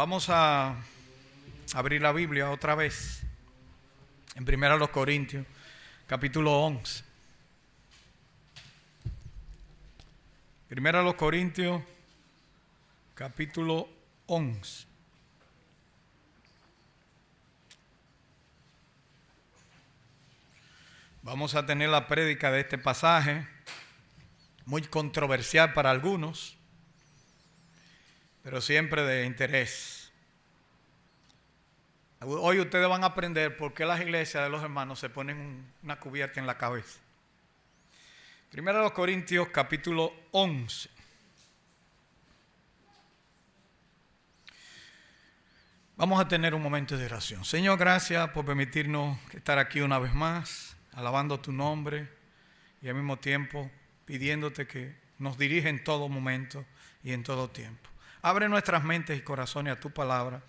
Vamos a abrir la Biblia otra vez en 1 Corintios, capítulo 11. 1 Corintios, capítulo 11. Vamos a tener la prédica de este pasaje, muy controversial para algunos, pero siempre de interés. Hoy ustedes van a aprender por qué las iglesias de los hermanos se ponen una cubierta en la cabeza. 1 Corintios capítulo 11. Vamos a tener un momento de oración. Señor, gracias por permitirnos estar aquí una vez más, alabando tu nombre y al mismo tiempo pidiéndote que nos dirija en todo momento y en todo tiempo. Abre nuestras mentes y corazones a tu palabra,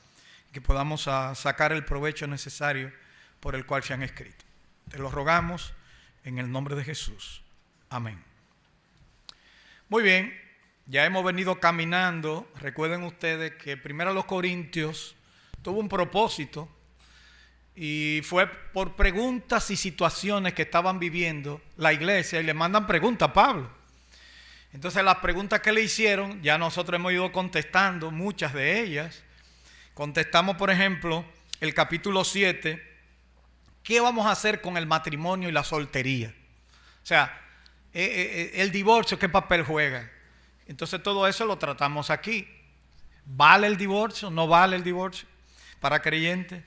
que podamos sacar el provecho necesario por el cual se han escrito. Te lo rogamos en el nombre de Jesús. Amén. Muy bien, ya hemos venido caminando. Recuerden ustedes que 1 Corintios tuvo un propósito y fue por preguntas y situaciones que estaban viviendo la iglesia, y le mandan preguntas a Pablo. Entonces las preguntas que le hicieron, ya nosotros hemos ido contestando muchas de ellas. Contestamos, por ejemplo, el capítulo 7, ¿qué vamos a hacer con el matrimonio y la soltería? O sea, el divorcio, ¿qué papel juega? Entonces todo eso lo tratamos aquí. ¿Vale el divorcio? ¿No vale el divorcio para creyentes?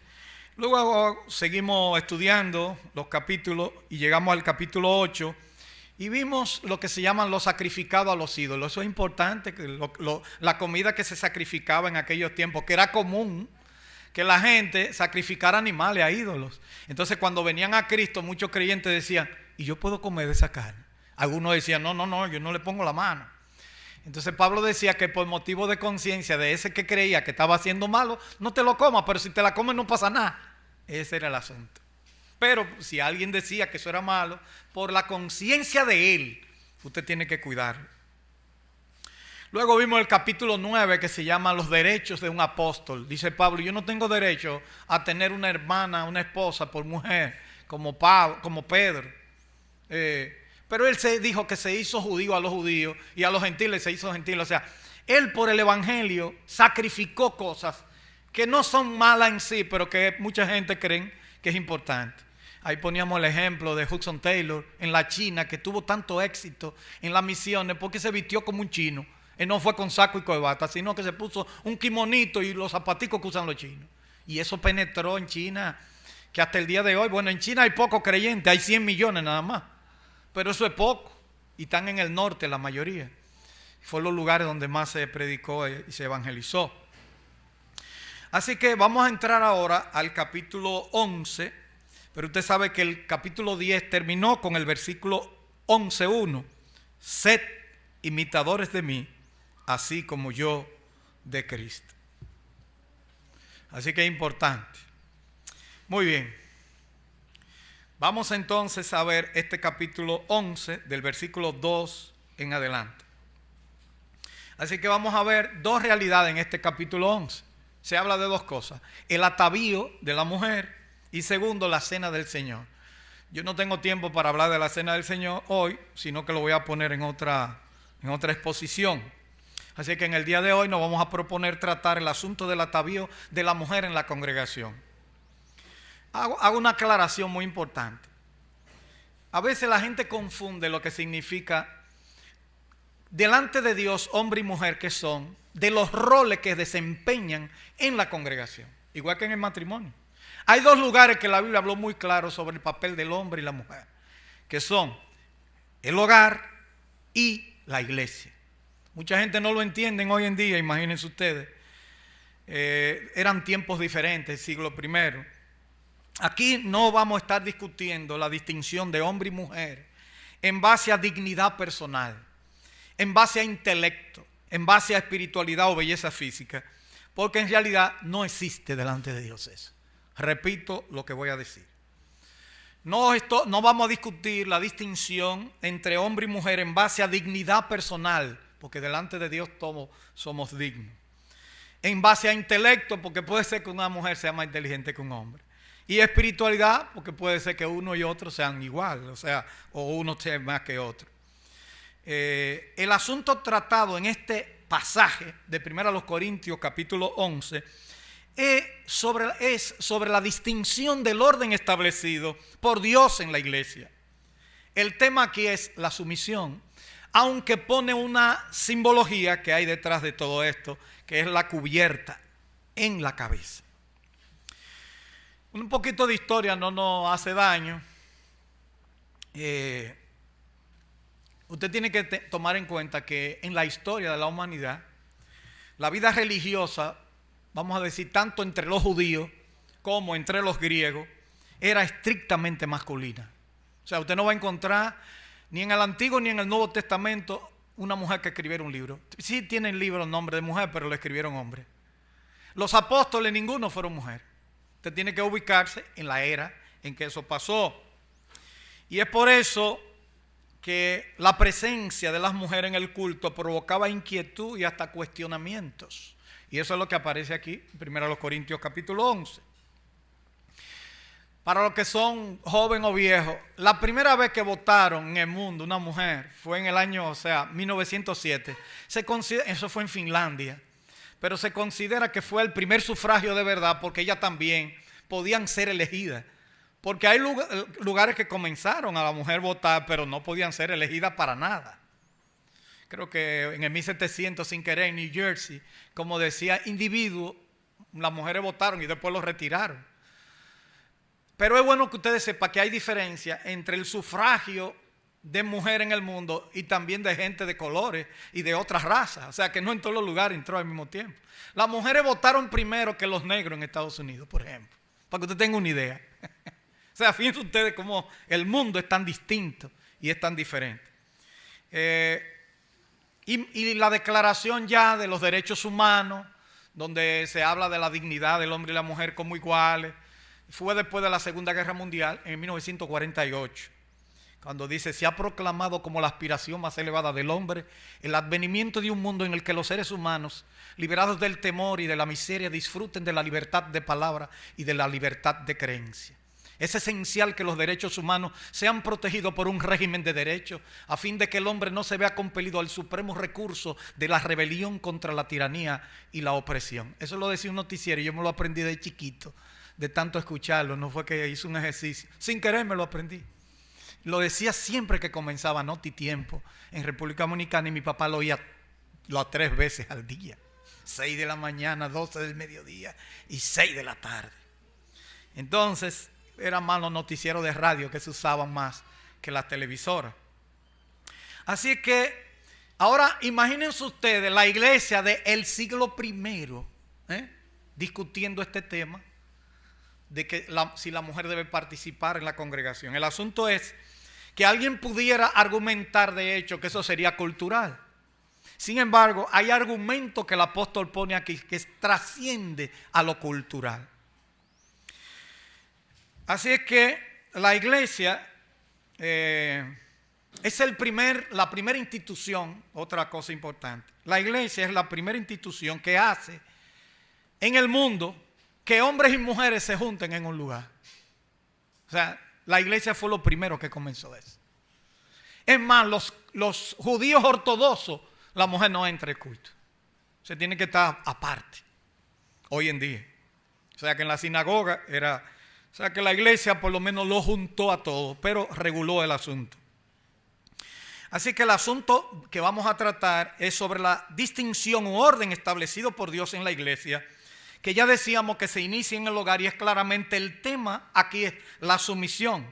Luego seguimos estudiando los capítulos y llegamos al capítulo 8 y vimos lo que se llaman los sacrificados a los ídolos. Eso es importante, que la comida que se sacrificaba en aquellos tiempos, que era común que la gente sacrificara animales a ídolos. Entonces cuando venían a Cristo, muchos creyentes decían, ¿y yo puedo comer de esa carne? Algunos decían, no, yo no le pongo la mano. Entonces Pablo decía que por motivo de conciencia de ese que creía que estaba haciendo malo, no te lo comas, pero si te la comes no pasa nada. Ese era el asunto. Pero si alguien decía que eso era malo, por la conciencia de él, usted tiene que cuidarlo. Luego vimos el capítulo 9 que se llama los derechos de un apóstol. Dice Pablo, yo no tengo derecho a tener una hermana, una esposa por mujer, como Pedro. Pero él se dijo que se hizo judío a los judíos y a los gentiles se hizo gentil. O sea, él por el evangelio sacrificó cosas que no son malas en sí, pero que mucha gente cree que es importante. Ahí poníamos el ejemplo de Hudson Taylor en la China, que tuvo tanto éxito en las misiones porque se vistió como un chino. Él no fue con saco y corbata, sino que se puso un kimonito y los zapaticos que usan los chinos. Y eso penetró en China, que hasta el día de hoy, bueno, en China hay pocos creyentes, hay 100 millones nada más. Pero eso es poco, y están en el norte la mayoría. Fue los lugares donde más se predicó y se evangelizó. Así que vamos a entrar ahora al capítulo 11, pero usted sabe que el capítulo 10 terminó con el versículo 11:1. Sed imitadores de mí, así como yo de Cristo. Así que es importante. Muy bien. Vamos entonces a ver este capítulo 11 del versículo 2 en adelante. Así que vamos a ver dos realidades en este capítulo 11. Se habla de dos cosas: el atavío de la mujer y segundo, la cena del Señor. Yo no tengo tiempo para hablar de la cena del Señor hoy, sino que lo voy a poner en otra exposición. Así que en el día de hoy nos vamos a proponer tratar el asunto del atavío de la mujer en la congregación. Hago una aclaración muy importante. A veces la gente confunde lo que significa delante de Dios, hombre y mujer que son, de los roles que desempeñan en la congregación, igual que en el matrimonio. Hay dos lugares que la Biblia habló muy claro sobre el papel del hombre y la mujer, que son el hogar y la iglesia. Mucha gente no lo entiende hoy en día, imagínense ustedes. Eran tiempos diferentes, siglo I. Aquí no vamos a estar discutiendo la distinción de hombre y mujer en base a dignidad personal, en base a intelecto, en base a espiritualidad o belleza física, porque en realidad no existe delante de Dios eso. Repito lo que voy a decir. No vamos a discutir la distinción entre hombre y mujer en base a dignidad personal, porque delante de Dios todos somos dignos. en base a intelecto, porque puede ser que una mujer sea más inteligente que un hombre. Y espiritualidad, porque puede ser que uno y otro sean igual, o sea, o uno sea más que otro. El asunto tratado en este pasaje de 1 Corintios capítulo 11 es sobre la distinción del orden establecido por Dios en la iglesia. El tema aquí es la sumisión, aunque pone una simbología que hay detrás de todo esto, que es la cubierta en la cabeza. Un poquito de historia no nos hace daño. Usted tiene que tomar en cuenta que en la historia de la humanidad, la vida religiosa, vamos a decir, tanto entre los judíos como entre los griegos, era estrictamente masculina. O sea, usted no va a encontrar ni en el Antiguo ni en el Nuevo Testamento una mujer que escribiera un libro. Sí tienen libros nombre de mujer, pero lo escribieron hombres. Los apóstoles, ninguno fueron mujeres. Usted tiene que ubicarse en la era en que eso pasó. Y es por eso que la presencia de las mujeres en el culto provocaba inquietud y hasta cuestionamientos. Y eso es lo que aparece aquí, en 1 Corintios capítulo 11. Para los que son jóvenes o viejos, la primera vez que votaron en el mundo una mujer fue en el año, 1907. Eso fue en Finlandia. Pero se considera que fue el primer sufragio de verdad porque ellas también podían ser elegidas. Porque hay lugares que comenzaron a la mujer votar, pero no podían ser elegidas para nada. Creo que en el 1700, sin querer, en New Jersey, como decía, individuos, las mujeres votaron y después los retiraron. Pero es bueno que ustedes sepan que hay diferencia entre el sufragio de mujer en el mundo y también de gente de colores y de otras razas. O sea, que no en todos los lugares entró al mismo tiempo. Las mujeres votaron primero que los negros en Estados Unidos, por ejemplo, para que usted tenga una idea. O sea, fíjense ustedes cómo el mundo es tan distinto y es tan diferente. Y la declaración ya de los derechos humanos, donde se habla de la dignidad del hombre y la mujer como iguales, fue después de la Segunda Guerra Mundial, en 1948. Cuando dice, se ha proclamado como la aspiración más elevada del hombre el advenimiento de un mundo en el que los seres humanos, liberados del temor y de la miseria, disfruten de la libertad de palabra y de la libertad de creencia. Es esencial que los derechos humanos sean protegidos por un régimen de derechos a fin de que el hombre no se vea compelido al supremo recurso de la rebelión contra la tiranía y la opresión. Eso lo decía un noticiero y yo me lo aprendí de chiquito, de tanto escucharlo. No fue que hice un ejercicio, sin querer me lo aprendí. Lo decía siempre que comenzaba Noti Tiempo en República Dominicana y mi papá lo oía 3 veces al día. 6 de la mañana, 12 del mediodía y 6 de la tarde. Entonces, eran más los noticieros de radio que se usaban más que las televisoras. Así que, ahora imagínense ustedes la iglesia del siglo I discutiendo este tema de que si la mujer debe participar en la congregación. El asunto es que alguien pudiera argumentar de hecho que eso sería cultural. Sin embargo, hay argumentos que el apóstol pone aquí que trasciende a lo cultural. Así es que la iglesia es la primera institución, otra cosa importante. La iglesia es la primera institución que hace en el mundo que hombres y mujeres se junten en un lugar. O sea, la iglesia fue lo primero que comenzó eso. Es más, los judíos ortodoxos, la mujer no entra al culto. Se tiene que estar aparte, hoy en día. O sea que en la sinagoga o sea que la iglesia por lo menos lo juntó a todos, pero reguló el asunto. Así que el asunto que vamos a tratar es sobre la distinción u orden establecido por Dios en la iglesia, que ya decíamos que se inicia en el hogar y es claramente el tema aquí es la sumisión.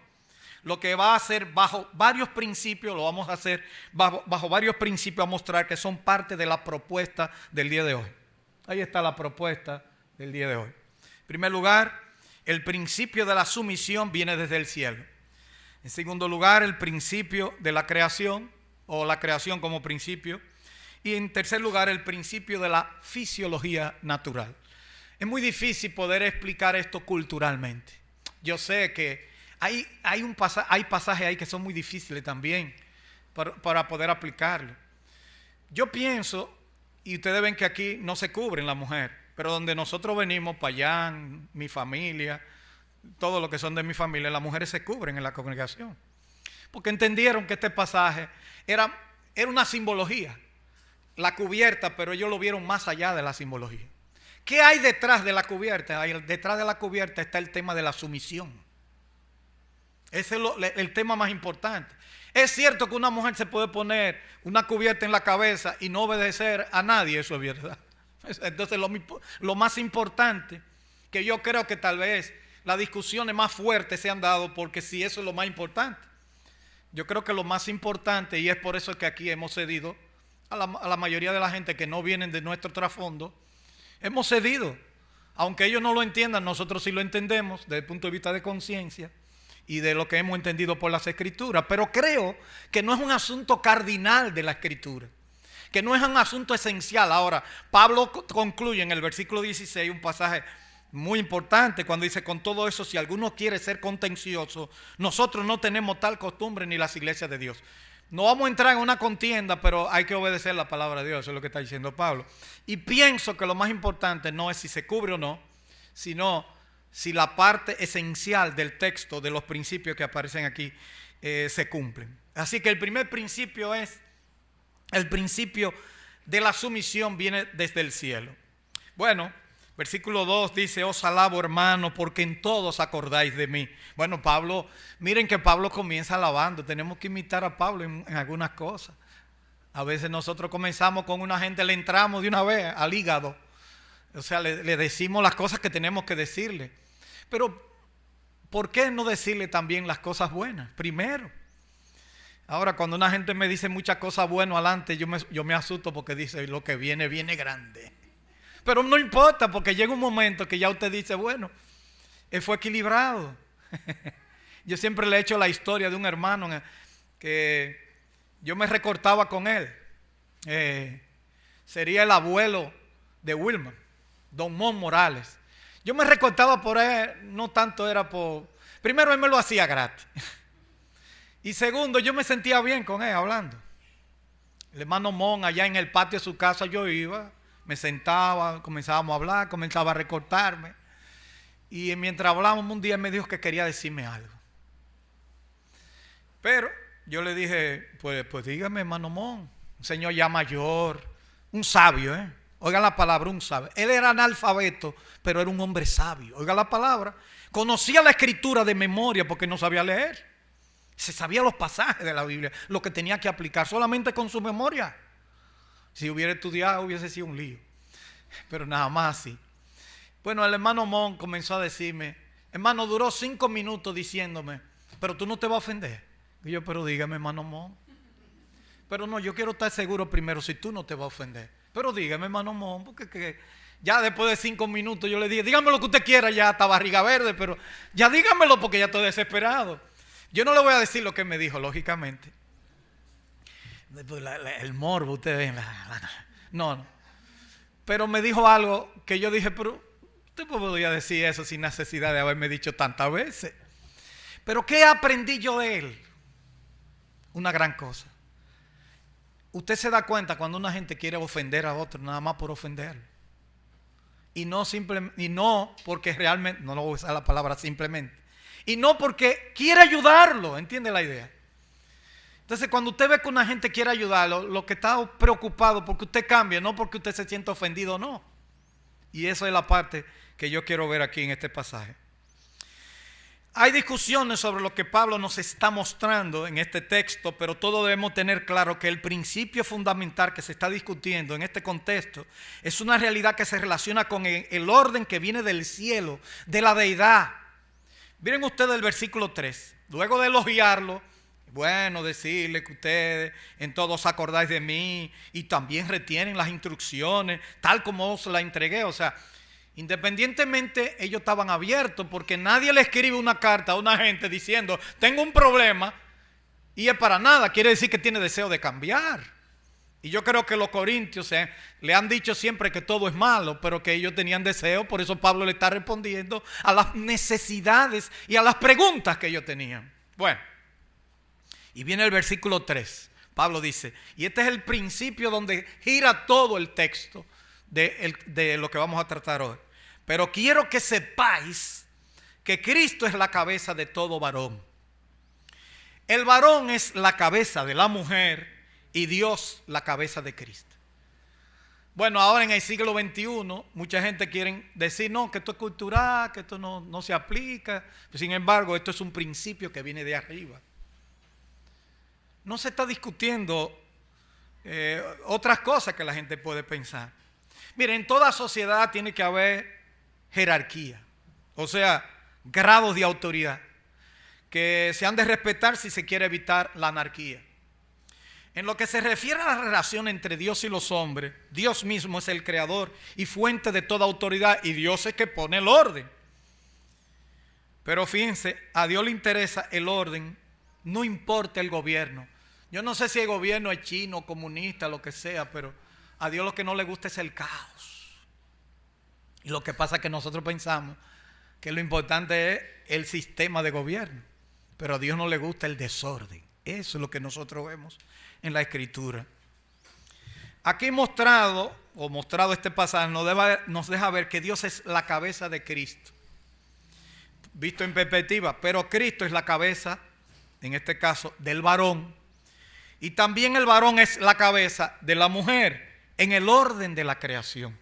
Lo que va a hacer bajo varios principios, lo vamos a hacer bajo varios principios a mostrar que son parte de la propuesta del día de hoy. Ahí está la propuesta del día de hoy. En primer lugar, el principio de la sumisión viene desde el cielo. En segundo lugar, el principio de la creación o la creación como principio. Y en tercer lugar, el principio de la fisiología natural. Es muy difícil poder explicar esto culturalmente. Yo sé que hay pasajes ahí que son muy difíciles también para poder aplicarlo. Yo pienso, y ustedes ven que aquí no se cubren la mujer. pero donde nosotros venimos, allá, mi familia, todo lo que son de mi familia, las mujeres se cubren en la congregación. Porque entendieron que este pasaje era una simbología, la cubierta, pero ellos lo vieron más allá de la simbología. ¿Qué hay detrás de la cubierta? Detrás de la cubierta está el tema de la sumisión. Ese es el tema más importante. Es cierto que una mujer se puede poner una cubierta en la cabeza y no obedecer a nadie, eso es verdad. Entonces lo más importante, que yo creo que tal vez las discusiones más fuertes se han dado porque si eso es lo más importante. Yo creo que lo más importante, y es por eso que aquí hemos cedido a la mayoría de la gente que no vienen de nuestro trasfondo, hemos cedido. Aunque ellos no lo entiendan, nosotros sí lo entendemos desde el punto de vista de conciencia y de lo que hemos entendido por las Escrituras. Pero creo que no es un asunto cardinal de la Escritura, que no es un asunto esencial. Ahora, Pablo concluye en el versículo 16 un pasaje muy importante cuando dice: con todo eso, si alguno quiere ser contencioso, nosotros no tenemos tal costumbre ni las iglesias de Dios. No vamos a entrar en una contienda, pero hay que obedecer la palabra de Dios, eso es lo que está diciendo Pablo. Y pienso que lo más importante no es si se cubre o no, sino si la parte esencial del texto, de los principios que aparecen aquí, se cumplen. Así que el primer principio es, el principio de la sumisión viene desde el cielo. Bueno, versículo 2 dice: os alabo, hermano, porque en todos acordáis de mí. Bueno, Pablo, miren que Pablo comienza alabando. Tenemos que imitar a Pablo en algunas cosas. A veces nosotros comenzamos con una gente, le entramos de una vez al hígado. O sea, le decimos las cosas que tenemos que decirle. Pero, ¿por qué no decirle también las cosas buenas primero? Ahora, cuando una gente me dice muchas cosas buenas adelante, yo me asusto porque dice: lo que viene, viene grande. Pero no importa, porque llega un momento que ya usted dice: bueno, él fue equilibrado. Yo siempre le he hecho la historia de un hermano que yo me recortaba con él. Sería el abuelo de Wilma, Don Mon Morales. Yo me recortaba por él, no tanto era por... Primero, él me lo hacía gratis. Y segundo, yo me sentía bien con él hablando. El hermano Mon, allá en el patio de su casa, yo iba, me sentaba, comenzábamos a hablar, comenzaba a recortarme. Y mientras hablábamos, un día me dijo que quería decirme algo. Pero yo le dije: pues dígame, hermano Mon, un señor ya mayor, un sabio, oiga la palabra, un sabio. Él era analfabeto, pero era un hombre sabio. Oiga la palabra. Conocía la escritura de memoria porque no sabía leer. Se sabía los pasajes de la Biblia, lo que tenía que aplicar solamente con su memoria. Si hubiera estudiado hubiese sido un lío, pero nada más así. Bueno, el hermano Mon comenzó a decirme: hermano, duró 5 minutos diciéndome: pero tú no te vas a ofender. Y yo: pero dígame, hermano Mon. Pero no, yo quiero estar seguro primero si tú no te vas a ofender. Pero dígame, hermano Mon, porque ya después de 5 minutos yo le dije: dígame lo que usted quiera, ya está barriga verde, pero ya dígamelo porque ya estoy desesperado. Yo no le voy a decir lo que me dijo, lógicamente. El morbo, usted ve. No. Pero me dijo algo que yo dije: pero usted podría decir eso sin necesidad de haberme dicho tantas veces. Pero ¿qué aprendí yo de él? Una gran cosa. Usted se da cuenta cuando una gente quiere ofender a otro nada más por ofenderlo. Y no porque realmente, no voy a usar la palabra simplemente. Y no porque quiere ayudarlo, ¿entiende la idea? Entonces, cuando usted ve que una gente quiere ayudarlo, lo que está preocupado porque usted cambie, no porque usted se sienta ofendido o no. Y esa es la parte que yo quiero ver aquí en este pasaje. Hay discusiones sobre lo que Pablo nos está mostrando en este texto, pero todos debemos tener claro que el principio fundamental que se está discutiendo en este contexto es una realidad que se relaciona con el orden que viene del cielo, de la deidad. Miren ustedes el versículo 3. Luego de elogiarlo, bueno, decirle que ustedes en todos acordáis de mí y también retienen las instrucciones, tal como os las entregué. O sea, independientemente, ellos estaban abiertos porque nadie le escribe una carta a una gente diciendo: tengo un problema, y es para nada, quiere decir que tiene deseo de cambiar. Y yo creo que los corintios le han dicho siempre que todo es malo, pero que ellos tenían deseo. Por eso Pablo le está respondiendo a las necesidades y a las preguntas que ellos tenían. Bueno, y viene el versículo 3. Pablo dice, y este es el principio donde gira todo el texto, de lo que vamos a tratar hoy. Pero quiero que sepáis que Cristo es la cabeza de todo varón. El varón es la cabeza de la mujer y Dios la cabeza de Cristo. Bueno, ahora en el siglo XXI, mucha gente quiere decir, no, que esto es cultural, que esto no se aplica. Sin embargo, esto es un principio que viene de arriba. No se está discutiendo otras cosas que la gente puede pensar. Miren, en toda sociedad tiene que haber jerarquía, o sea, grados de autoridad que se han de respetar si se quiere evitar la anarquía. En lo que se refiere a la relación entre Dios y los hombres, Dios mismo es el creador y fuente de toda autoridad, y Dios es que pone el orden. Pero fíjense, a Dios le interesa el orden, no importa el gobierno. Yo no sé si el gobierno es chino, comunista, lo que sea, pero a Dios lo que no le gusta es el caos. Y lo que pasa es que nosotros pensamos que lo importante es el sistema de gobierno, pero a Dios no le gusta el desorden. Eso es lo que nosotros vemos en la Escritura. Aquí mostrado este pasaje nos deja ver que Dios es la cabeza de Cristo, visto en perspectiva, pero Cristo es la cabeza, en este caso, del varón, y también el varón es la cabeza de la mujer en el orden de la creación.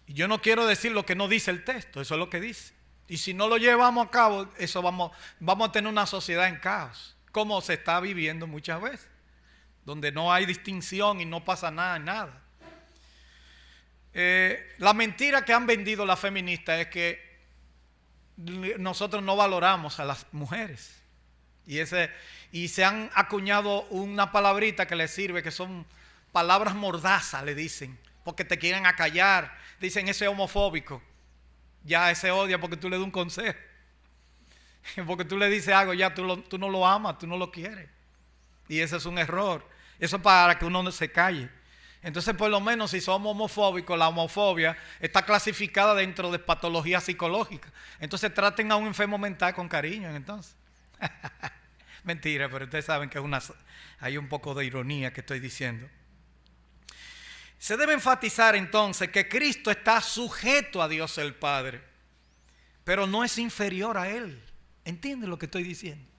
Y yo no quiero decir lo que no dice el texto, eso es lo que dice. Y si no lo llevamos a cabo, eso vamos a tener una sociedad en caos, como se está viviendo muchas veces, donde no hay distinción y no pasa nada. La mentira que han vendido las feministas es que nosotros no valoramos a las mujeres. Y se han acuñado una palabrita que les sirve, que son palabras mordazas, le dicen, porque te quieren acallar. Dicen, ese es homofóbico. Ya ese odia porque tú le das un consejo. Porque tú le dices algo, ya tú no lo amas, tú no lo quieres. Y ese es un error. Eso es para que uno no se calle. Entonces, por lo menos, si somos homofóbicos, la homofobia está clasificada dentro de patología psicológica. Entonces, traten a un enfermo mental con cariño, entonces. Mentira, pero ustedes saben que hay un poco de ironía que estoy diciendo. Se debe enfatizar entonces que Cristo está sujeto a Dios el Padre, pero no es inferior a Él. ¿Entienden lo que estoy diciendo?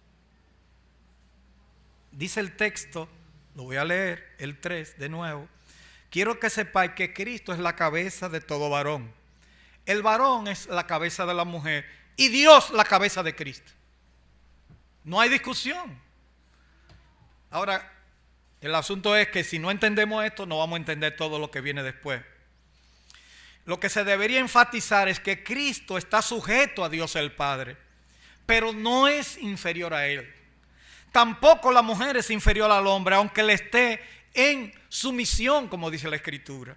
Dice el texto, lo voy a leer, el 3 de nuevo. Quiero que sepáis que Cristo es la cabeza de todo varón. El varón es la cabeza de la mujer y Dios la cabeza de Cristo. No hay discusión. Ahora, el asunto es que si no entendemos esto, no vamos a entender todo lo que viene después. Lo que se debería enfatizar es que Cristo está sujeto a Dios el Padre, pero no es inferior a Él. Tampoco la mujer es inferior al hombre, aunque le esté en sumisión, como dice la Escritura.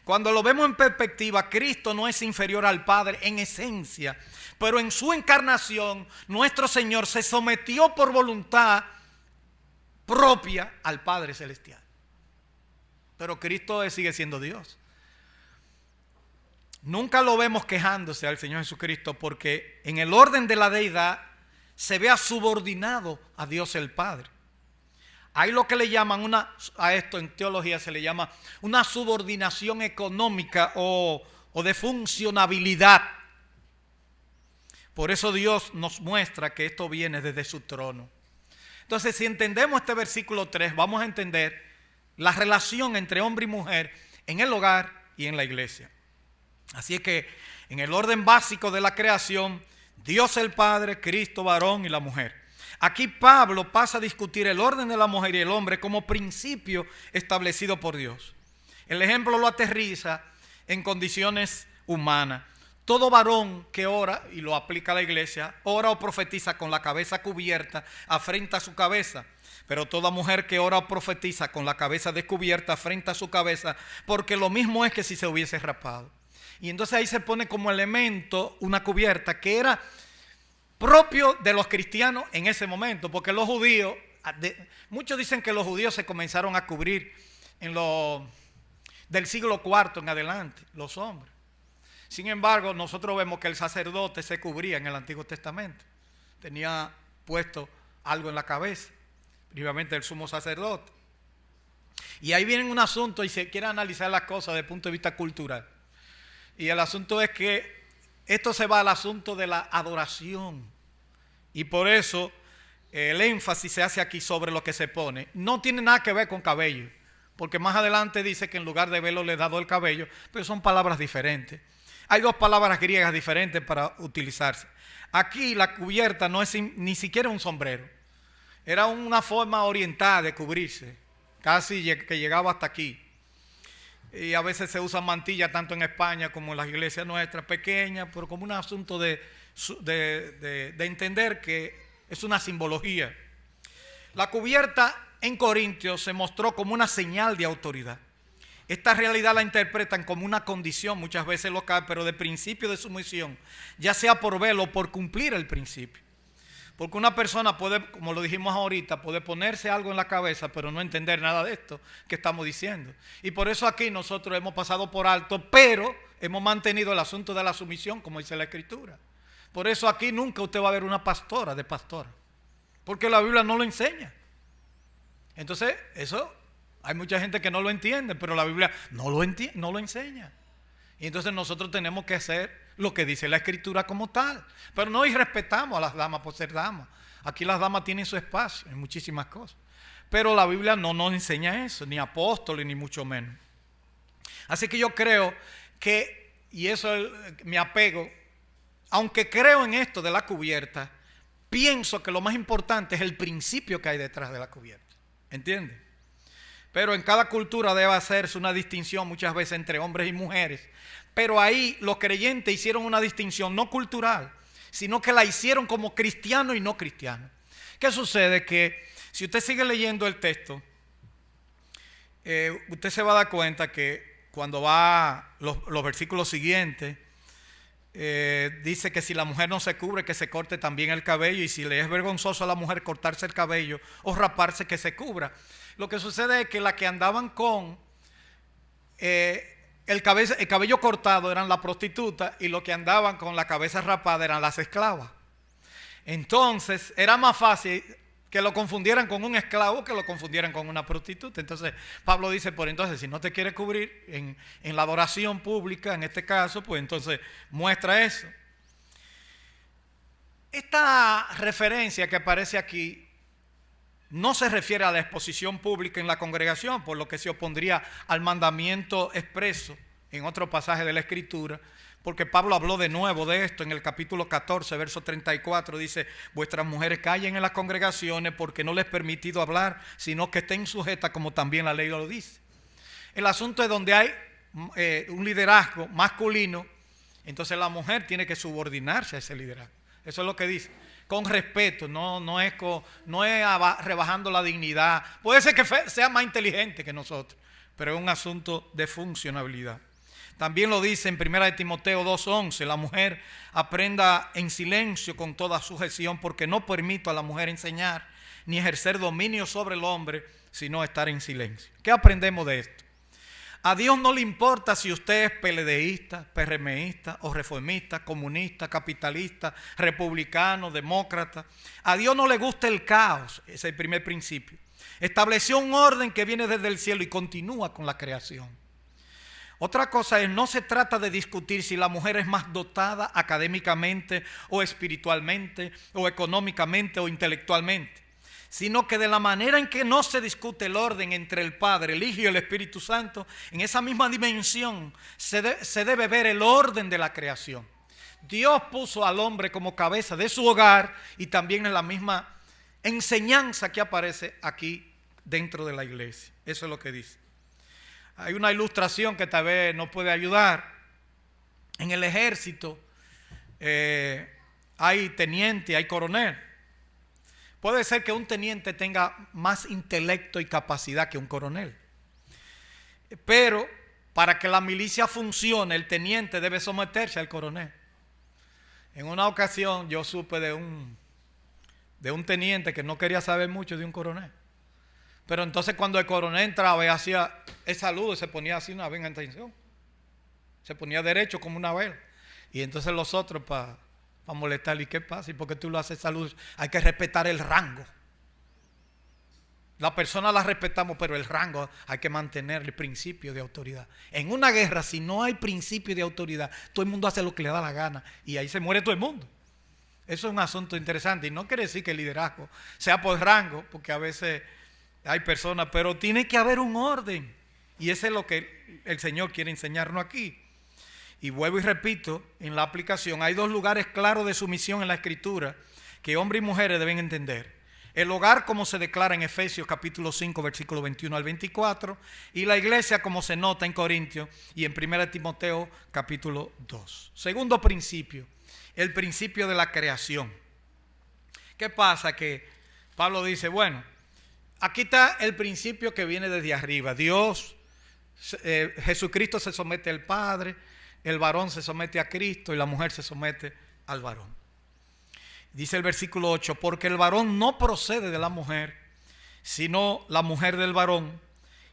Cuando lo vemos en perspectiva, Cristo no es inferior al Padre en esencia, pero en su encarnación, nuestro Señor se sometió por voluntad propia al Padre Celestial. Pero Cristo sigue siendo Dios. Nunca lo vemos quejándose al Señor Jesucristo, porque en el orden de la deidad se vea subordinado a Dios el Padre. Hay lo que le llaman a esto en teología se le llama una subordinación económica o de funcionabilidad. Por eso Dios nos muestra que esto viene desde su trono. Entonces, si entendemos este versículo 3, vamos a entender la relación entre hombre y mujer en el hogar y en la iglesia. Así es que en el orden básico de la creación, Dios el Padre, Cristo varón y la mujer. Aquí Pablo pasa a discutir el orden de la mujer y el hombre como principio establecido por Dios. El ejemplo lo aterriza en condiciones humanas. Todo varón que ora, y lo aplica a la iglesia, ora o profetiza con la cabeza cubierta, afrenta su cabeza. Pero toda mujer que ora o profetiza con la cabeza descubierta, afrenta su cabeza, porque lo mismo es que si se hubiese rapado. Y entonces ahí se pone como elemento una cubierta que era propio de los cristianos en ese momento, porque los judíos, muchos dicen que los judíos se comenzaron a cubrir del siglo IV en adelante, los hombres. Sin embargo, nosotros vemos que el sacerdote se cubría en el Antiguo Testamento. Tenía puesto algo en la cabeza, previamente el sumo sacerdote. Y ahí viene un asunto y se quiere analizar las cosas desde el punto de vista cultural. Y el asunto es que esto se va al asunto de la adoración. Y por eso el énfasis se hace aquí sobre lo que se pone. No tiene nada que ver con cabello, porque más adelante dice que en lugar de velo le he dado el cabello, pero son palabras diferentes. Hay dos palabras griegas diferentes para utilizarse. Aquí la cubierta no es ni siquiera un sombrero. Era una forma oriental de cubrirse, casi que llegaba hasta aquí. Y a veces se usa mantilla tanto en España como en las iglesias nuestras, pequeñas, pero como un asunto de entender que es una simbología. La cubierta en Corintios se mostró como una señal de autoridad. Esta realidad la interpretan como una condición muchas veces local, pero de principio de sumisión, ya sea por velo o por cumplir el principio. Porque una persona puede, como lo dijimos ahorita, puede ponerse algo en la cabeza, pero no entender nada de esto que estamos diciendo. Y por eso aquí nosotros hemos pasado por alto, pero hemos mantenido el asunto de la sumisión, como dice la Escritura. Por eso aquí nunca usted va a ver una pastora de pastora, porque la Biblia no lo enseña. Entonces, eso hay mucha gente que no lo entiende, pero la Biblia no lo enseña. Y entonces nosotros tenemos que hacer lo que dice la Escritura como tal. Pero no irrespetamos a las damas por ser damas. Aquí las damas tienen su espacio en muchísimas cosas. Pero la Biblia no nos enseña eso, ni apóstoles, ni mucho menos. Así que yo creo que, y eso es mi apego, aunque creo en esto de la cubierta, pienso que lo más importante es el principio que hay detrás de la cubierta. ¿Entiendes? Pero en cada cultura debe hacerse una distinción muchas veces entre hombres y mujeres. Pero ahí los creyentes hicieron una distinción no cultural, sino que la hicieron como cristiano y no cristiano. ¿Qué sucede? Que si usted sigue leyendo el texto, usted se va a dar cuenta que cuando va los versículos siguientes, dice que si la mujer no se cubre, que se corte también el cabello, y si le es vergonzoso a la mujer cortarse el cabello o raparse, que se cubra. Lo que sucede es que las que andaban con el cabello cortado eran las prostitutas, y los que andaban con la cabeza rapada eran las esclavas. Entonces era más fácil que lo confundieran con un esclavo que lo confundieran con una prostituta. Entonces Pablo dice, por entonces si no te quieres cubrir en la adoración pública, en este caso, pues entonces muestra eso. Esta referencia que aparece aquí no se refiere a la exposición pública en la congregación, por lo que se opondría al mandamiento expreso en otro pasaje de la Escritura, porque Pablo habló de nuevo de esto en el capítulo 14, verso 34, dice, vuestras mujeres callen en las congregaciones porque no les es permitido hablar, sino que estén sujetas como también la ley lo dice. El asunto es donde hay un liderazgo masculino, entonces la mujer tiene que subordinarse a ese liderazgo. Eso es lo que dice. Con respeto, no es rebajando la dignidad. Puede ser que sea más inteligente que nosotros, pero es un asunto de funcionabilidad. También lo dice en 1 Timoteo 2:11, la mujer aprenda en silencio con toda sujeción, porque no permito a la mujer enseñar ni ejercer dominio sobre el hombre, sino estar en silencio. ¿Qué aprendemos de esto? A Dios no le importa si usted es PLDista, PRMista o reformista, comunista, capitalista, republicano, demócrata. A Dios no le gusta el caos, ese es el primer principio. Estableció un orden que viene desde el cielo y continúa con la creación. Otra cosa es, no se trata de discutir si la mujer es más dotada académicamente o espiritualmente o económicamente o intelectualmente, sino que de la manera en que no se discute el orden entre el Padre, el Hijo y el Espíritu Santo, en esa misma dimensión se debe ver el orden de la creación. Dios puso al hombre como cabeza de su hogar, y también en la misma enseñanza que aparece aquí dentro de la iglesia. Eso es lo que dice. Hay una ilustración que tal vez nos puede ayudar. En el ejército hay teniente, hay coronel. Puede ser que un teniente tenga más intelecto y capacidad que un coronel. Pero para que la milicia funcione, el teniente debe someterse al coronel. En una ocasión yo supe de un teniente que no quería saber mucho de un coronel. Pero entonces cuando el coronel entraba y hacía el saludo, se ponía así una vez en atención. Se ponía derecho como una vela. Y entonces los otros para molestarle, ¿y qué pasa? ¿Y por qué tú lo haces saludos? Hay que respetar el rango. La persona la respetamos, pero el rango hay que mantener el principio de autoridad. En una guerra, si no hay principio de autoridad, todo el mundo hace lo que le da la gana y ahí se muere todo el mundo. Eso es un asunto interesante y no quiere decir que el liderazgo sea por rango, porque a veces hay personas, pero tiene que haber un orden y eso es lo que el Señor quiere enseñarnos aquí. Y vuelvo y repito, en la aplicación hay dos lugares claros de sumisión en la Escritura que hombres y mujeres deben entender. El hogar como se declara en Efesios capítulo 5 versículo 21 al 24 y la iglesia como se nota en Corintios y en 1 Timoteo capítulo 2. Segundo principio, el principio de la creación. ¿Qué pasa? Que Pablo dice, bueno, aquí está el principio que viene desde arriba. Dios, Jesucristo se somete al Padre, el varón se somete a Cristo y la mujer se somete al varón. Dice el versículo 8, porque el varón no procede de la mujer, sino la mujer del varón.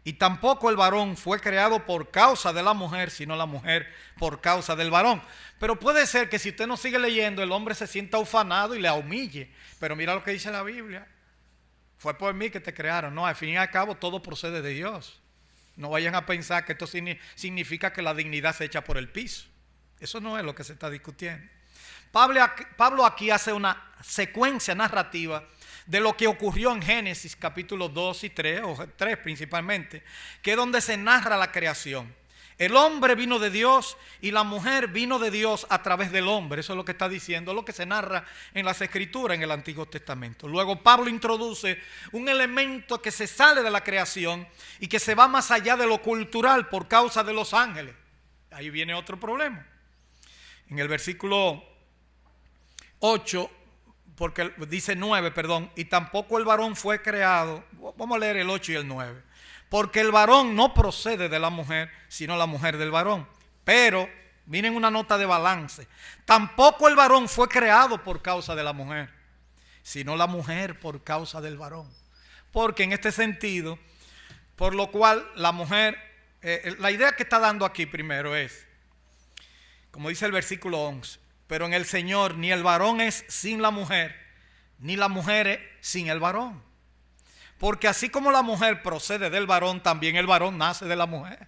Y tampoco el varón fue creado por causa de la mujer, sino la mujer por causa del varón. Pero puede ser que si usted no sigue leyendo, el hombre se sienta ufanado y le humille. Pero mira lo que dice la Biblia. Fue por mí que te crearon. No, al fin y al cabo todo procede de Dios. No vayan a pensar que esto significa que la dignidad se echa por el piso. Eso no es lo que se está discutiendo. Pablo aquí hace una secuencia narrativa de lo que ocurrió en Génesis capítulos 2 y 3, o 3 principalmente, que es donde se narra la creación. El hombre vino de Dios y la mujer vino de Dios a través del hombre. Eso es lo que está diciendo, lo que se narra en las Escrituras en el Antiguo Testamento. Luego Pablo introduce un elemento que se sale de la creación y que se va más allá de lo cultural por causa de los ángeles. Ahí viene otro problema. En el versículo 8, porque dice 9, perdón, y tampoco el varón fue creado. Vamos a leer el 8 y el 9. Porque el varón no procede de la mujer, sino la mujer del varón. Pero, miren una nota de balance, tampoco el varón fue creado por causa de la mujer, sino la mujer por causa del varón. Porque en este sentido, por lo cual la mujer, la idea que está dando aquí primero es, como dice el versículo 11, pero en el Señor ni el varón es sin la mujer, ni la mujer es sin el varón. Porque así como la mujer procede del varón, también el varón nace de la mujer.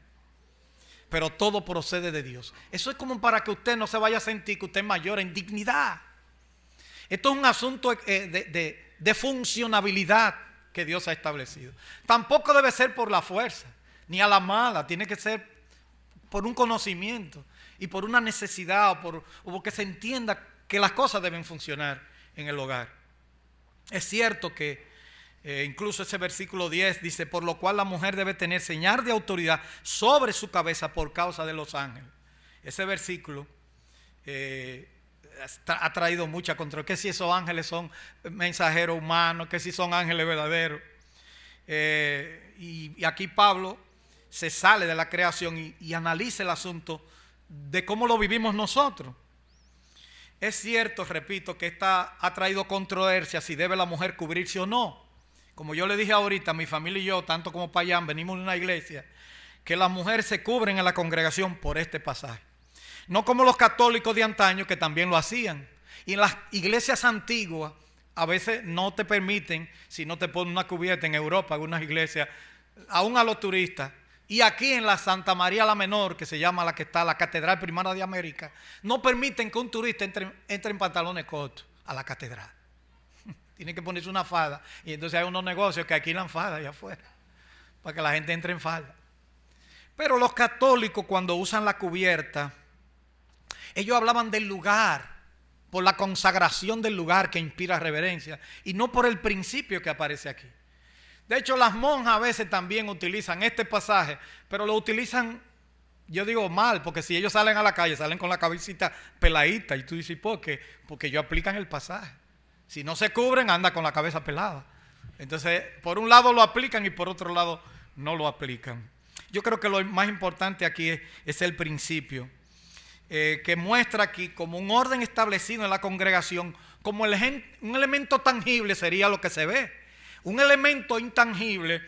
Pero todo procede de Dios. Eso es como para que usted no se vaya a sentir que usted es mayor en dignidad. Esto es un asunto de funcionabilidad que Dios ha establecido. Tampoco debe ser por la fuerza, ni a la mala. Tiene que ser por un conocimiento y por una necesidad o porque se entienda que las cosas deben funcionar en el hogar. Es cierto que incluso ese versículo 10 dice, por lo cual la mujer debe tener señal de autoridad sobre su cabeza por causa de los ángeles. Ese versículo ha traído mucha controversia, que si esos ángeles son mensajeros humanos, que si son ángeles verdaderos. Y aquí Pablo se sale de la creación y analiza el asunto de cómo lo vivimos nosotros. Es cierto, repito, que esta ha traído controversia si debe la mujer cubrirse o no. Como yo le dije ahorita, mi familia y yo, tanto como Payán, venimos de una iglesia que las mujeres se cubren en la congregación por este pasaje. No como los católicos de antaño que también lo hacían. Y en las iglesias antiguas a veces no te permiten, si no te ponen una cubierta en Europa, algunas iglesias, aún a los turistas. Y aquí en la Santa María la Menor, que se llama la que está, la Catedral Primera de América, no permiten que un turista entre en pantalones cortos a la catedral. Tiene que ponerse una falda. Y entonces hay unos negocios que alquilan falda allá afuera, para que la gente entre en falda. Pero los católicos, cuando usan la cubierta, ellos hablaban del lugar, por la consagración del lugar que inspira reverencia, y no por el principio que aparece aquí. De hecho, las monjas a veces también utilizan este pasaje, pero lo utilizan, yo digo mal, porque si ellos salen a la calle, salen con la cabecita peladita, y tú dices, ¿por qué? Porque ellos aplican el pasaje. Si no se cubren, anda con la cabeza pelada. Entonces, por un lado lo aplican y por otro lado no lo aplican. Yo creo que lo más importante aquí es el principio, que muestra aquí como un orden establecido en la congregación, como un elemento tangible sería lo que se ve. Un elemento intangible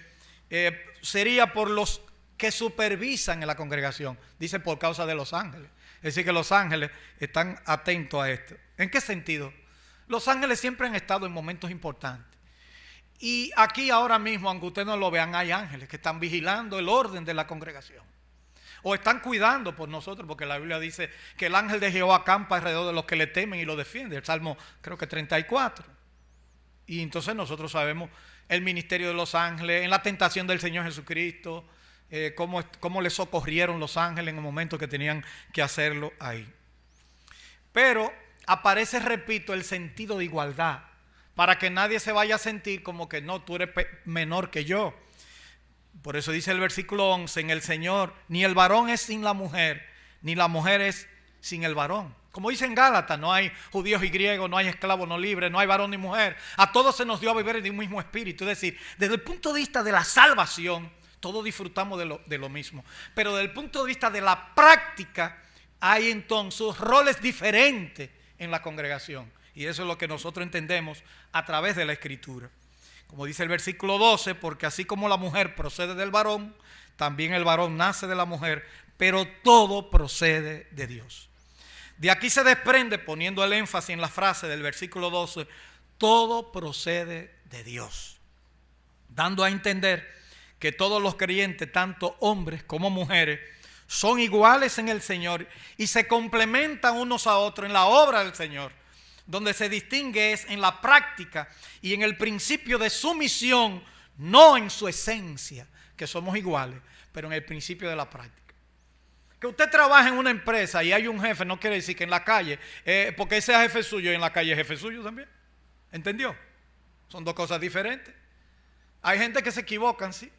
sería por los que supervisan en la congregación. Dice por causa de los ángeles. Es decir, que los ángeles están atentos a esto. ¿En qué sentido? Los ángeles siempre han estado en momentos importantes. Y aquí ahora mismo, aunque ustedes no lo vean, hay ángeles que están vigilando el orden de la congregación. O están cuidando por nosotros, porque la Biblia dice que el ángel de Jehová acampa alrededor de los que le temen y lo defiende. El Salmo creo que 34. Y entonces nosotros sabemos el ministerio de los ángeles, en la tentación del Señor Jesucristo, cómo le socorrieron los ángeles en el momento que tenían que hacerlo ahí. Pero aparece, repito, el sentido de igualdad, para que nadie se vaya a sentir como que no, tú eres menor que yo. Por eso dice el versículo 11, en el Señor, ni el varón es sin la mujer, ni la mujer es sin el varón. Como dice en Gálatas, no hay judíos y griegos, no hay esclavos, no libres, no hay varón ni mujer. A todos se nos dio a beber de un mismo espíritu. Es decir, desde el punto de vista de la salvación, todos disfrutamos de lo mismo. Pero desde el punto de vista de la práctica, hay entonces roles diferentes en la congregación. Y eso es lo que nosotros entendemos a través de la Escritura. Como dice el versículo 12, porque así como la mujer procede del varón, también el varón nace de la mujer, pero todo procede de Dios. De aquí se desprende, poniendo el énfasis en la frase del versículo 12, todo procede de Dios, dando a entender que todos los creyentes, tanto hombres como mujeres, son iguales en el Señor y se complementan unos a otros en la obra del Señor. Donde se distingue es en la práctica y en el principio de sumisión, no en su esencia, que somos iguales, pero en el principio de la práctica. Que usted trabaje en una empresa y hay un jefe, no quiere decir que en la calle, porque ese es jefe suyo y en la calle es jefe suyo también. ¿Entendió? Son dos cosas diferentes. Hay gente que se equivocan, sí,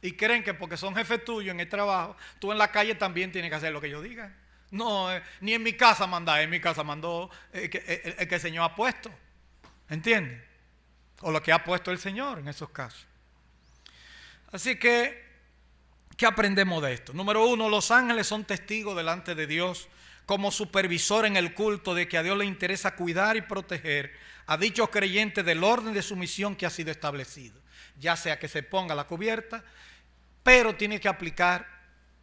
y creen que porque son jefes tuyos en el trabajo, tú en la calle también tienes que hacer lo que ellos digan. No, ni en mi casa manda, en mi casa mandó el que el Señor ha puesto. ¿Entiende? O lo que ha puesto el Señor en esos casos. Así que, ¿qué aprendemos de esto? Número uno, los ángeles son testigos delante de Dios como supervisor en el culto de que a Dios le interesa cuidar y proteger a dichos creyentes del orden de su misión que ha sido establecido. Ya sea que se ponga la cubierta, pero tiene que aplicar.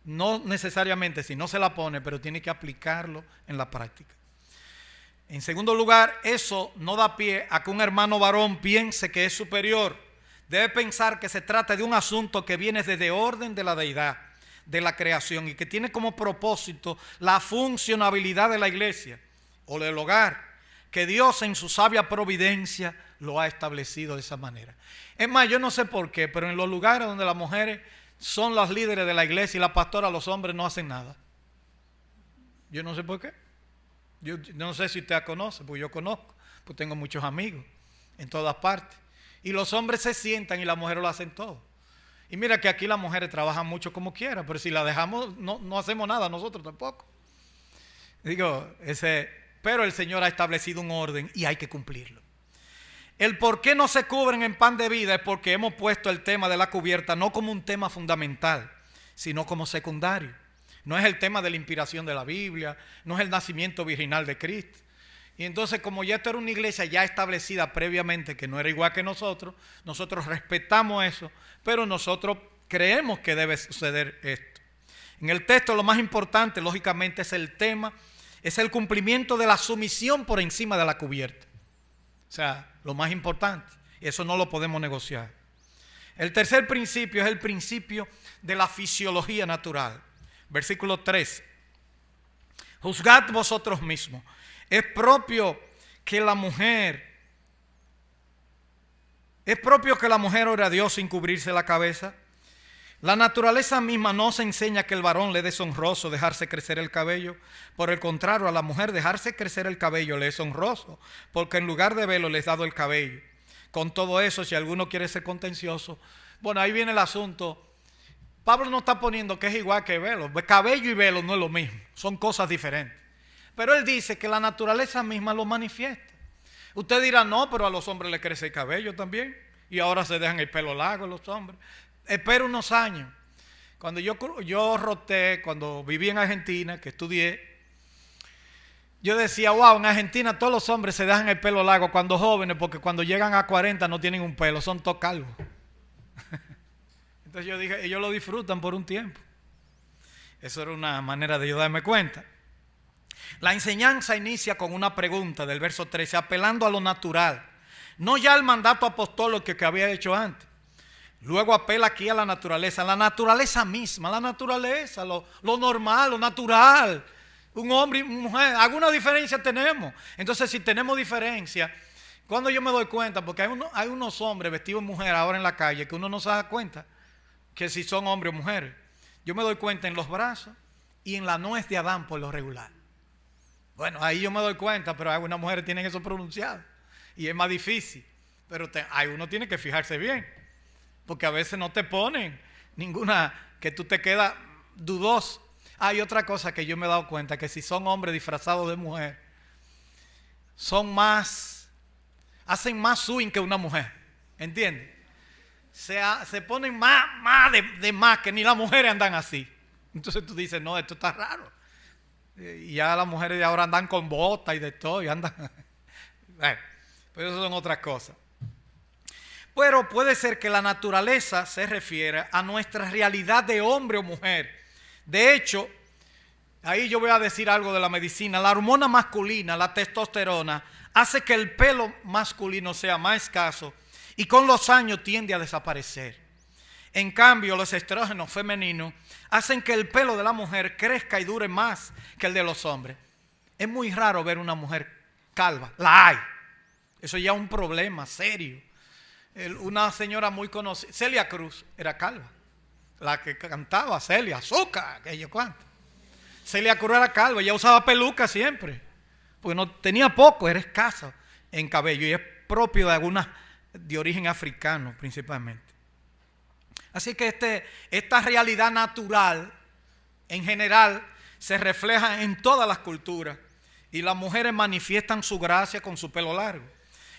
No necesariamente si no se la pone, pero tiene que aplicarlo en la práctica. En segundo lugar, eso no da pie a que un hermano varón piense que es superior. Debe pensar que se trata de un asunto que viene desde orden de la deidad, de la creación, y que tiene como propósito la funcionabilidad de la iglesia o del hogar, que Dios en su sabia providencia lo ha establecido de esa manera. Es más, yo no sé por qué, pero en los lugares donde las mujeres son las líderes de la iglesia y la pastora, los hombres no hacen nada. Yo no sé por qué. Yo no sé si usted la conoce, pues yo conozco, pues tengo muchos amigos en todas partes. Y los hombres se sientan y las mujeres lo hacen todo. Y mira que aquí las mujeres trabajan mucho como quieran, pero si la dejamos no hacemos nada nosotros tampoco. Pero el Señor ha establecido un orden y hay que cumplirlo. El por qué no se cubren en pan de vida es porque hemos puesto el tema de la cubierta no como un tema fundamental, sino como secundario. No es el tema de la inspiración de la Biblia, no es el nacimiento virginal de Cristo. Y entonces, como ya esto era una iglesia ya establecida previamente, que no era igual que nosotros respetamos eso, pero nosotros creemos que debe suceder esto. En el texto lo más importante, lógicamente, es el tema, es el cumplimiento de la sumisión por encima de la cubierta. O sea, lo más importante, eso no lo podemos negociar. El tercer principio es el principio de la fisiología natural. Versículo 3. Juzgad vosotros mismos. Es propio que la mujer ore a Dios sin cubrirse la cabeza. La naturaleza misma no se enseña que el varón le es deshonroso dejarse crecer el cabello. Por el contrario, a la mujer dejarse crecer el cabello le es honroso, porque en lugar de velo le es dado el cabello. Con todo eso, si alguno quiere ser contencioso, bueno, ahí viene el asunto. Pablo no está poniendo que es igual que velo. Cabello y velo no es lo mismo, son cosas diferentes. Pero él dice que la naturaleza misma lo manifiesta. Usted dirá, no, pero a los hombres les crece el cabello también. Y ahora se dejan el pelo largo los hombres. Espero unos años. Cuando yo roté, cuando viví en Argentina, que estudié, yo decía, wow, en Argentina todos los hombres se dejan el pelo largo cuando jóvenes, porque cuando llegan a 40 no tienen un pelo, son todos calvos. Entonces yo dije, ellos lo disfrutan por un tiempo. Eso era una manera de yo darme cuenta. La enseñanza inicia con una pregunta del verso 13, apelando a lo natural. no ya el mandato apostólico que había hecho antes. Luego apela aquí a la naturaleza misma, la naturaleza, lo normal, lo natural. Un hombre y una mujer, alguna diferencia tenemos. Entonces, si tenemos diferencia, cuando yo me doy cuenta, porque hay unos hombres vestidos de mujer ahora en la calle que uno no se da cuenta que si son hombres o mujeres. Yo me doy cuenta en los brazos y en la nuez de Adán por lo regular. Bueno, ahí yo me doy cuenta, pero algunas mujeres tienen eso pronunciado y es más difícil. Pero uno tiene que fijarse bien, porque a veces no te ponen ninguna, que tú te quedas dudoso. Hay otra cosa que yo me he dado cuenta, que si son hombres disfrazados de mujer, hacen más swing que una mujer, ¿entiendes? Se ponen más de más, que ni las mujeres andan así. Entonces tú dices, no, esto está raro. Y ya las mujeres de ahora andan con botas y de todo, y andan. Bueno, pues eso son otras cosas. Pero puede ser que la naturaleza se refiera a nuestra realidad de hombre o mujer. De hecho, ahí yo voy a decir algo de la medicina. La hormona masculina, la testosterona, hace que el pelo masculino sea más escaso y con los años tiende a desaparecer. En cambio, los estrógenos femeninos hacen que el pelo de la mujer crezca y dure más que el de los hombres. Es muy raro ver una mujer calva. La hay. Eso ya es un problema serio. Una señora muy conocida, Celia Cruz, era calva. La que cantaba, Celia, azúcar, aquello cuánto. Celia Cruz era calva, ella usaba peluca siempre. Porque no tenía poco, era escasa en cabello. Y es propio de algunas de origen africano principalmente. Así que esta realidad natural, en general, se refleja en todas las culturas. Y las mujeres manifiestan su gracia con su pelo largo.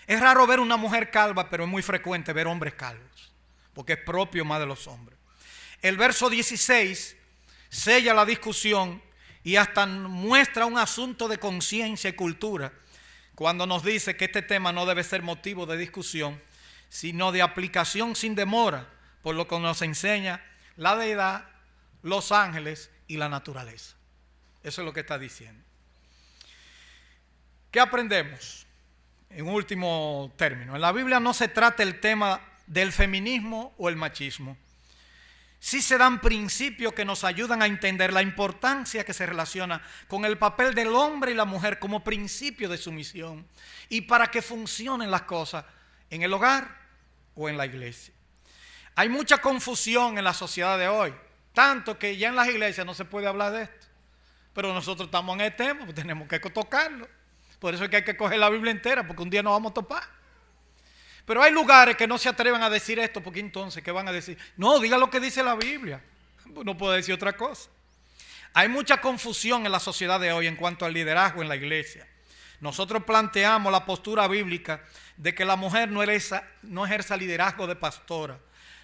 Es raro ver una mujer calva, pero es muy frecuente ver hombres calvos, porque es propio más de los hombres. El verso 16 sella la discusión y hasta muestra un asunto de conciencia y cultura, cuando nos dice que este tema no debe ser motivo de discusión, sino de aplicación sin demora, por lo que nos enseña la deidad, los ángeles y la naturaleza. Eso es lo que está diciendo. ¿Qué aprendemos? En último término, en la Biblia no se trata el tema del feminismo o el machismo. Sí se dan principios que nos ayudan a entender la importancia que se relaciona con el papel del hombre y la mujer como principio de sumisión y para que funcionen las cosas en el hogar o en la iglesia. Hay mucha confusión en la sociedad de hoy, tanto que ya en las iglesias no se puede hablar de esto. Pero nosotros estamos en el tema, pues tenemos que tocarlo. Por eso es que hay que coger la Biblia entera, porque un día nos vamos a topar. Pero hay lugares que no se atreven a decir esto, porque entonces, ¿qué van a decir? No, diga lo que dice la Biblia. No puedo decir otra cosa. Hay mucha confusión en la sociedad de hoy en cuanto al liderazgo en la iglesia. Nosotros planteamos la postura bíblica de que la mujer no ejerza liderazgo de pastora.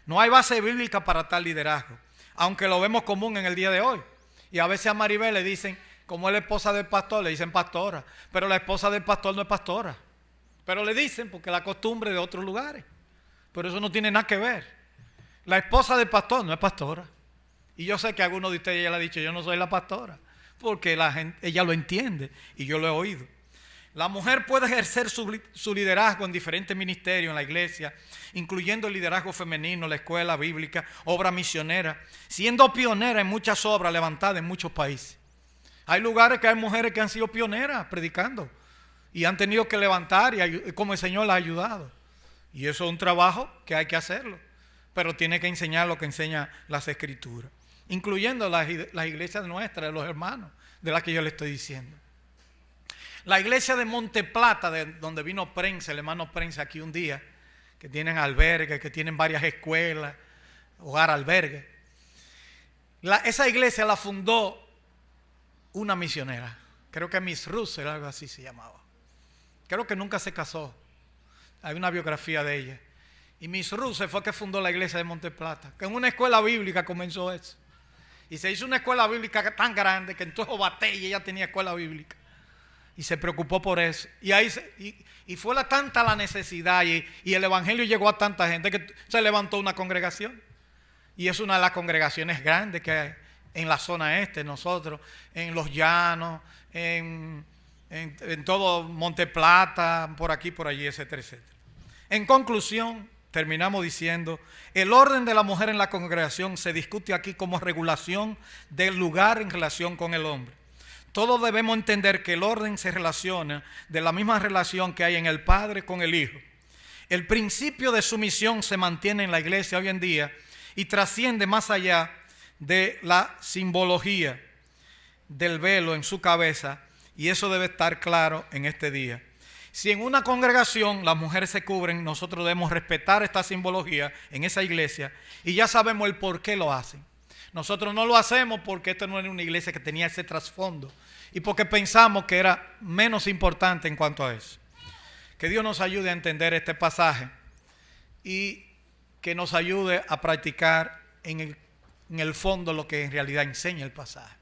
No hay base bíblica para tal liderazgo, aunque lo vemos común en el día de hoy. Y a veces a Maribel le dicen, como es la esposa del pastor, le dicen pastora, pero la esposa del pastor no es pastora. Pero le dicen porque la costumbre de otros lugares. Pero eso no tiene nada que ver. La esposa del pastor no es pastora. Y yo sé que a alguno de ustedes ya le ha dicho, yo no soy la pastora, porque ella lo entiende y yo lo he oído. La mujer puede ejercer su liderazgo en diferentes ministerios en la iglesia, incluyendo el liderazgo femenino, la escuela bíblica, obra misionera, siendo pionera en muchas obras levantadas en muchos países. Hay lugares que hay mujeres que han sido pioneras predicando y han tenido que levantar y como el Señor las ha ayudado. Y eso es un trabajo que hay que hacerlo, pero tiene que enseñar lo que enseña las Escrituras, incluyendo las iglesias nuestras, de los hermanos, de las que yo le estoy diciendo. La iglesia de Monte Plata, de donde vino Prensa, el hermano Prensa aquí un día, que tienen albergues, que tienen varias escuelas, hogar albergue. Esa iglesia la fundó una misionera, creo que Miss Russell, algo así se llamaba. Creo que nunca se casó. Hay una biografía de ella. Y Miss Russell fue que fundó la iglesia de Monte Plata, que en una escuela bíblica comenzó eso. Y se hizo una escuela bíblica tan grande que en todo Batey ella tenía escuela bíblica. Y se preocupó por eso. Y fue tanta la necesidad y el evangelio llegó a tanta gente que se levantó una congregación. Y es una de las congregaciones grandes que hay en la zona este, nosotros, en Los Llanos, en todo Monte Plata, por aquí, por allí, etcétera, etcétera. En conclusión, terminamos diciendo, el orden de la mujer en la congregación se discute aquí como regulación del lugar en relación con el hombre. Todos debemos entender que el orden se relaciona de la misma relación que hay en el Padre con el Hijo. El principio de sumisión se mantiene en la iglesia hoy en día y trasciende más allá de la simbología del velo en su cabeza, y eso debe estar claro en este día. Si en una congregación las mujeres se cubren, nosotros debemos respetar esta simbología en esa iglesia y ya sabemos el por qué lo hacen. Nosotros no lo hacemos porque esto no era una iglesia que tenía ese trasfondo y porque pensamos que era menos importante en cuanto a eso. Que Dios nos ayude a entender este pasaje y que nos ayude a practicar en el fondo lo que en realidad enseña el pasaje.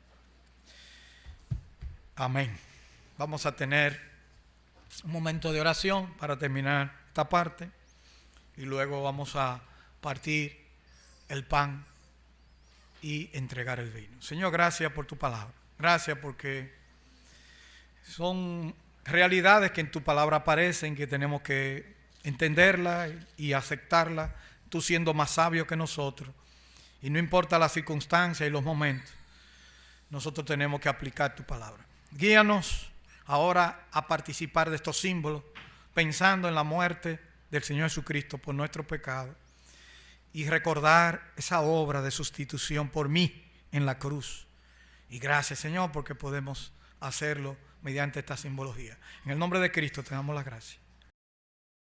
Amén. Vamos a tener un momento de oración para terminar esta parte y luego vamos a partir el pan y entregar el vino. Señor, gracias por tu palabra. Gracias porque son realidades que en tu palabra aparecen, que tenemos que entenderla y aceptarla, tú siendo más sabio que nosotros. Y no importa las circunstancias y los momentos, nosotros tenemos que aplicar tu palabra. Guíanos ahora a participar de estos símbolos, pensando en la muerte del Señor Jesucristo por nuestro pecado y recordar esa obra de sustitución por mí en la cruz. Y gracias, Señor, porque podemos hacerlo mediante esta simbología. En el nombre de Cristo te damos las gracias.